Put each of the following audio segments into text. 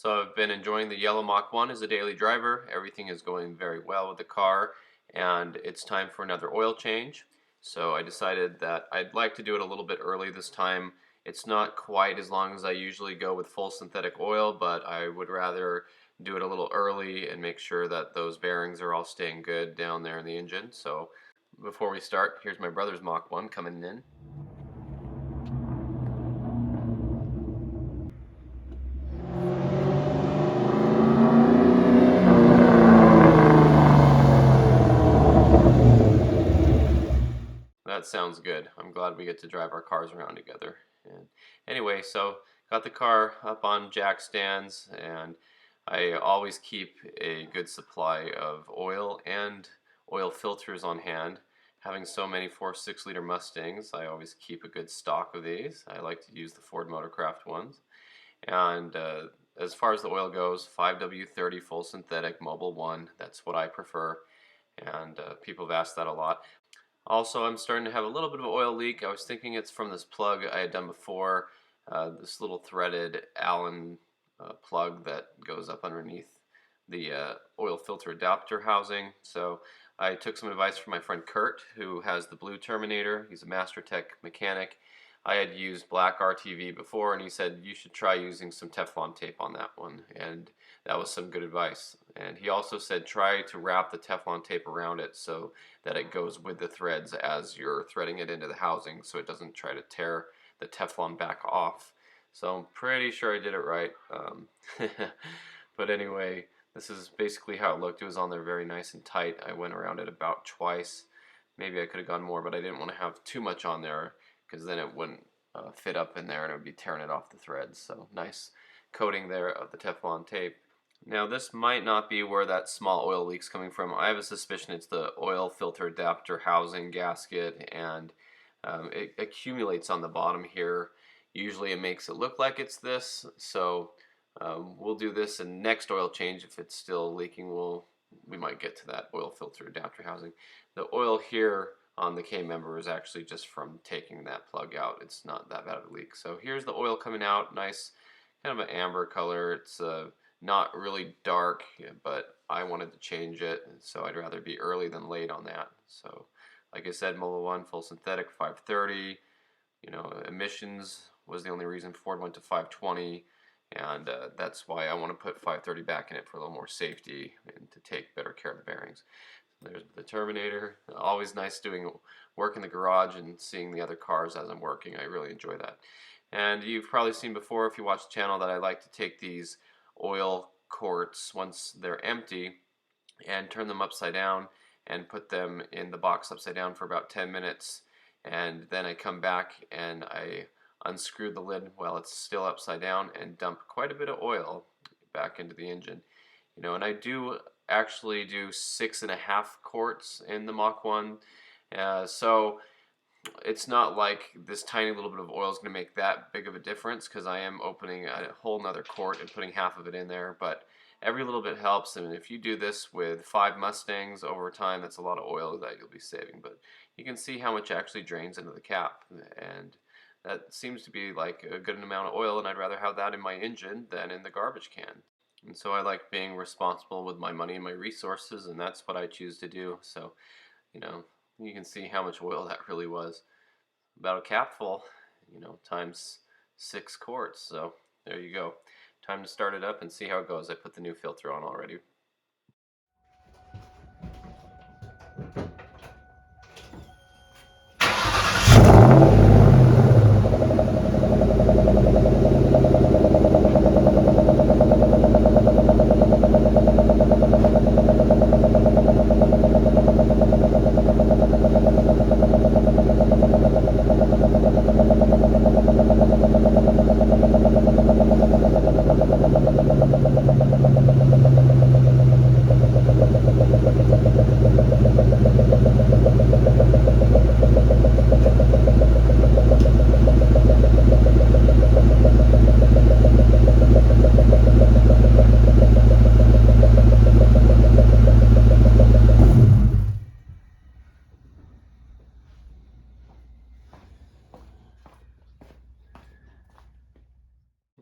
So I've been enjoying the yellow Mach 1 as a daily driver. Everything is going very well with the car, and it's time for another oil change. So I decided that I'd like to do it a little bit early this time. It's not quite as long as I usually go with full synthetic oil, but I would rather do it a little early and make sure that those bearings are all staying good down there in the engine. So before we start, here's my brother's Mach 1 coming in. That sounds good. I'm glad we get to drive our cars around together. And anyway, so got the car up on jack stands, and I always keep a good supply of oil and oil filters on hand. Having so many 4.6-liter Mustangs, I always keep a good stock of these. I like to use the Ford Motorcraft ones. And as far as the oil goes, 5W30 full synthetic Mobil 1, that's what I prefer. And people have asked that a lot. Also, I'm starting to have a little bit of an oil leak. I was thinking it's from this plug I had done before, this little threaded Allen plug that goes up underneath the oil filter adapter housing. So I took some advice from my friend Kurt, who has the blue Terminator. He's a MasterTech mechanic. I had used black RTV before, and he said you should try using some Teflon tape on that one, and that was some good advice. And he also said try to wrap the Teflon tape around it so that it goes with the threads as you're threading it into the housing, so it doesn't try to tear the Teflon back off. So I'm pretty sure I did it right. But anyway, this is basically how it looked. It was on there very nice and tight. I went around it about twice. Maybe I could have gone more, but I didn't want to have too much on there, because then it wouldn't fit up in there and it would be tearing it off the threads. So nice coating there of the Teflon tape. Now this might not be where that small oil leak's coming from. I have a suspicion it's the oil filter adapter housing gasket, and it accumulates on the bottom here. Usually it makes it look like it's this, so we'll do this in next oil change. If it's still leaking, we might get to that oil filter adapter housing. The oil here on the K-member is actually just from taking that plug out. It's not that bad of a leak. So here's the oil coming out, nice kind of an amber color. It's not really dark, but I wanted to change it, so I'd rather be early than late on that. So like I said, Mobil 1 full synthetic 530. You know, emissions was the only reason Ford went to 520, and that's why I want to put 530 back in it for a little more safety and to take better care of the bearings. There's the Terminator. Always nice doing work in the garage and seeing the other cars as I'm working. I really enjoy that. And you've probably seen before, if you watch the channel, that I like to take these oil quarts once they're empty and turn them upside down and put them in the box upside down for about 10 minutes. And then I come back and I unscrew the lid while it's still upside down and dump quite a bit of oil back into the engine. You know, and I do actually do 6.5 quarts in the Mach 1, so it's not like this tiny little bit of oil is going to make that big of a difference, because I am opening a whole nother quart and putting half of it in there. But every little bit helps, and if you do this with 5 Mustangs over time, that's a lot of oil that you'll be saving. But you can see how much actually drains into the cap, and that seems to be like a good amount of oil, and I'd rather have that in my engine than in the garbage can. And so I like being responsible with my money and my resources, and that's what I choose to do. So, you know, you can see how much oil that really was. About a capful, you know, times 6 quarts. So there you go. Time to start it up and see how it goes. I put the new filter on already.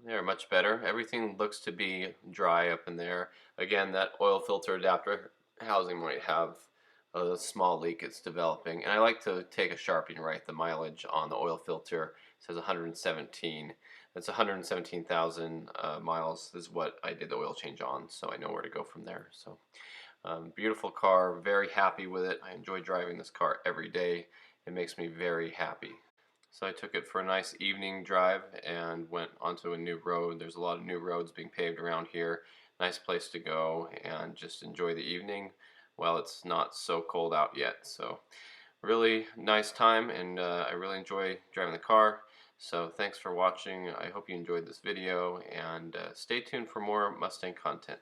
They're much better. Everything looks to be dry up in there. Again, that oil filter adapter housing might have a small leak it's developing. And I like to take a Sharpie and write the mileage on the oil filter. It says 117. That's 117,000 miles is what I did the oil change on, so I know where to go from there. So beautiful car, very happy with it. I enjoy driving this car every day. It makes me very happy. So I took it for a nice evening drive and went onto a new road. There's a lot of new roads being paved around here. Nice place to go and just enjoy the evening while it's not so cold out yet. So really nice time, and I really enjoy driving the car. So thanks for watching. I hope you enjoyed this video, and stay tuned for more Mustang content.